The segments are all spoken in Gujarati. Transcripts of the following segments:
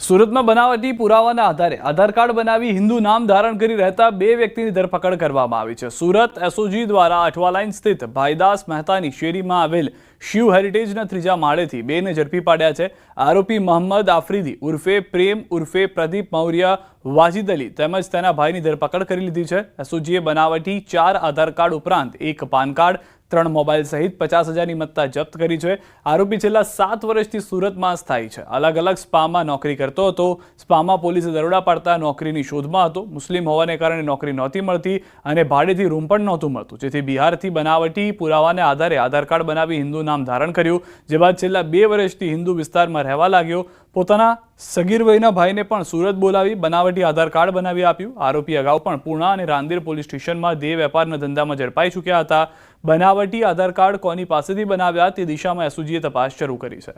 સુરતમાં બનાવટી પુરાવાના આધારે આધાર કાર્ડ બનાવી હિન્દુ નામ ધારણ કરી રહેતા બે વ્યક્તિની ધરપકડ કરવામાં આવી છે। સુરત એસઓજી દ્વારા અઠવા લાઇન સ્થિત ભાઈદાસ મહેતાની શેરીમાં આવેલ શિવ હેરિટેજના ત્રીજા માળેથી બેને ઝડપી પાડ્યા છે। આરોપી મોહમ્મદ આફરીદી ઉર્ફે પ્રેમ ઉર્ફે પ્રદીપ મૌર્ય વાજીદ અલી તેમજ તેના ભાઈની ધરપકડ કરી લીધી છે। એસઓજીએ બનાવટી 4 આધાર કાર્ડ ઉપરાંત 1 પાન કાર્ડ 3 મોબાઈલ સહિત 50,000ની મત્તા જપ્ત કરી છે। આરોપી છેલ્લા 7 વર્ષથી સુરતમાં સ્થાયી છે। અલગ અલગ સ્પામાં નોકરી કરતો હતો। સ્પામાં પોલીસે દરોડા પાડતા નોકરીની શોધમાં હતો। મુસ્લિમ હોવાને કારણે નોકરી નહોતી મળતી અને ભાડેથી રૂમ પણ નહોતું મળતું, જેથી બિહારથી બનાવટી પુરાવાને આધારે આધાર કાર્ડ બનાવી હિન્દુ નામ ધારણ કર્યું, જે બાદ છેલ્લા 2 વર્ષથી હિન્દુ વિસ્તારમાં રહેવા લાગ્યો। પોતાના સગીર વયના ભાઈને પણ સુરત બોલાવી બનાવટી આધાર કાર્ડ બનાવી આપ્યું। આરોપી અગાઉ પણ પૂર્ણા અને રાંદેર પોલીસ સ્ટેશનમાં દેહ વેપારના ધંધામાં ઝડપાઈ ચૂક્યા હતા। બનાવટી આધાર કાર્ડ કોની પાસેથી બનાવ્યા તે દિશામાં એસઓજીએ તપાસ શરૂ કરી છે।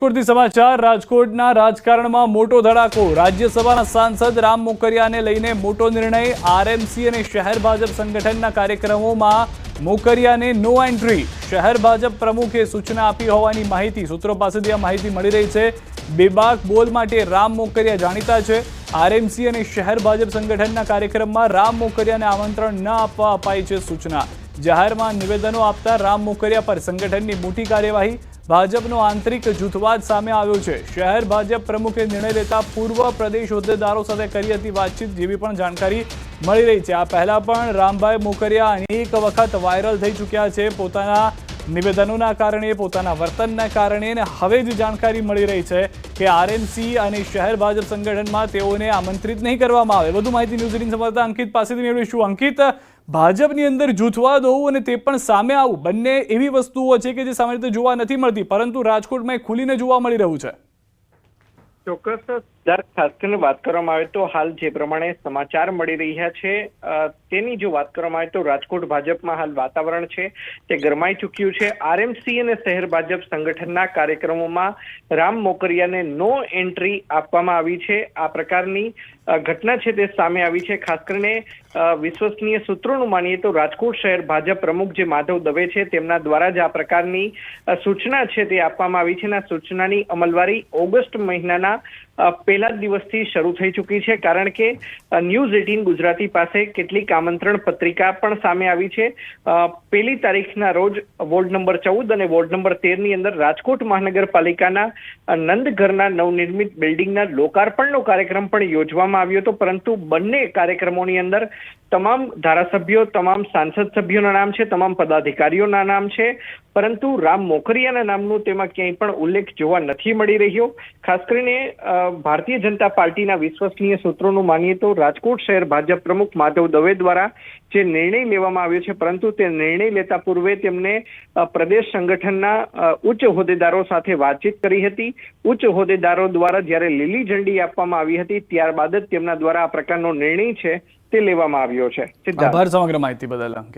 પૂરતી સમાચાર। રાજકોટના રાજકારણમાં મોટો ધડાકો। રાજ્યસભાના સાંસદ રામ મોકરિયાને લઈને મોટો નિર્ણય। આરએમસી અને શહેર ભાજપ સંગઠનના કાર્યક્રમોમાં મોકરિયાને નો એન્ટ્રી। શહેર ભાજપ પ્રમુખે સૂચના આપી હોવાની માહિતી સૂત્રો પાસેથી આ માહિતી મળી રહી છે। બેબાક બોલ માટે રામ મોકરિયા જાણીતા છે। આરએમસી અને શહેર ભાજપ સંગઠનના કાર્યક્રમમાં રામ મોકરિયાને આમંત્રણ ન આપવા અપાઈ છે સૂચના। જાહેરમાં નિવેદનો આપતા રામ મોકરિયા પર સંગઠનની મોટી કાર્યવાહી। ભાજપનો આંતરિક જૂથવાદ સામે આવ્યો છે। શહેર ભાજપ પ્રમુખે નિર્ણય લેતા પૂર્વ પ્રદેશ હોદ્દેદારો સાથે કરી હતી વાતચીત, જેવી પણ જાણકારી મળી રહી છે। આ પહેલા પણ રામભાઈ મોકરિયા અનેક વખત વાયરલ થઈ ચૂક્યા છે પોતાના નિવેદનોના કારણે, પોતાના વર્તનના કારણે, અને હવે જ જાણકારી મળી રહી છે કે આરએમસી અને શહેર ભાજપ સંગઠનમાં તેઓને આમંત્રિત નહીં કરવામાં આવે। વધુ માહિતી ન્યૂઝ 18 સંવાદદાતા અંકિત પાસેથી મેળવીશું। અંકિત, ભાજપની અંદર જૂથવાદ હોવું અને તે પણ સામે આવવું, બંને એવી વસ્તુઓ છે કે જે સામાન્ય રીતે જોવા નથી મળતી, પરંતુ રાજકોટમાં ખુલીને જોવા મળી રહ્યું છે। ચોક્કસ ખાસ કરીને વાત કરવામાં આવે તો હાલ જે પ્રમાણે સમાચાર મળી રહ્યા છે તેની જો વાત કરવામાં આવે તો રાજકોટ ભાજપમાં હાલ વાતાવરણ છે તે ગરમાઈ ચૂક્યું છે। આરએમસી અને શહેર ભાજપ સંગઠનના કાર્યક્રમોમાં રામ મોકરિયાને નો એન્ટ્રી આપવામાં આવી છે। આ પ્રકારની ઘટના છે તે સામે આવી છે। ખાસ કરીને વિશ્વસનીય સૂત્રોનું માનીએ તો રાજકોટ શહેર ભાજપ પ્રમુખ જે માધવ દવે છે તેમના દ્વારા જ આ પ્રકારની સૂચના છે તે આપવામાં આવી છે। આ સૂચનાની અમલવારી ઓગસ્ટ મહિનાના પહેલા જ દિવસથી શરૂ થઈ ચૂકી છે, કારણ કે ન્યૂઝ 18 ગુજરાતી પાસે કેટલીક આમંત્રણ પત્રિકા પણ સામે આવી છે। 1 તારીખના રોજ વોર્ડ નંબર 14 અને વોર્ડ નંબર 13 ની અંદર રાજકોટ મહાનગરપાલિકાના નંદઘરના નવનિર્મિત બિલ્ડિંગના લોકાર્પણનો કાર્યક્રમ પણ યોજવામાં આવ્યો હતો, પરંતુ બંને કાર્યક્રમોની અંદર તમામ ધારાસભ્યો, તમામ સાંસદ સભ્યોના નામ છે, તમામ પદાધિકારીઓના નામ છે, પરંતુ રામ મોકરિયાના નામનું તેમાં ક્યાંય પણ ઉલ્લેખ જોવા નથી મળી રહ્યો। ખાસ કરીને ભારતીય જનતા પાર્ટીના વિશ્વસનીય સૂત્રોનું માનીએ તો રાજકોટ શહેર ભાજપ પ્રમુખ માધવ દવે દ્વારા જે નિર્ણય લેવામાં આવ્યો છે, પરંતુ તે નિર્ણય લેતા પૂર્વે તેમને પ્રદેશ સંગઠનના ઉચ્ચ હોદ્દેદારો સાથે વાતચીત કરી હતી। ઉચ્ચ હોદ્દેદારો દ્વારા જ્યારે લીલી ઝંડી આપવામાં આવી હતી ત્યારબાદ જ તેમના દ્વારા આ પ્રકારનો નિર્ણય છે તે લેવામાં આવ્યો છે। આભાર સમગ્ર માહિતી બદલ અંકિત।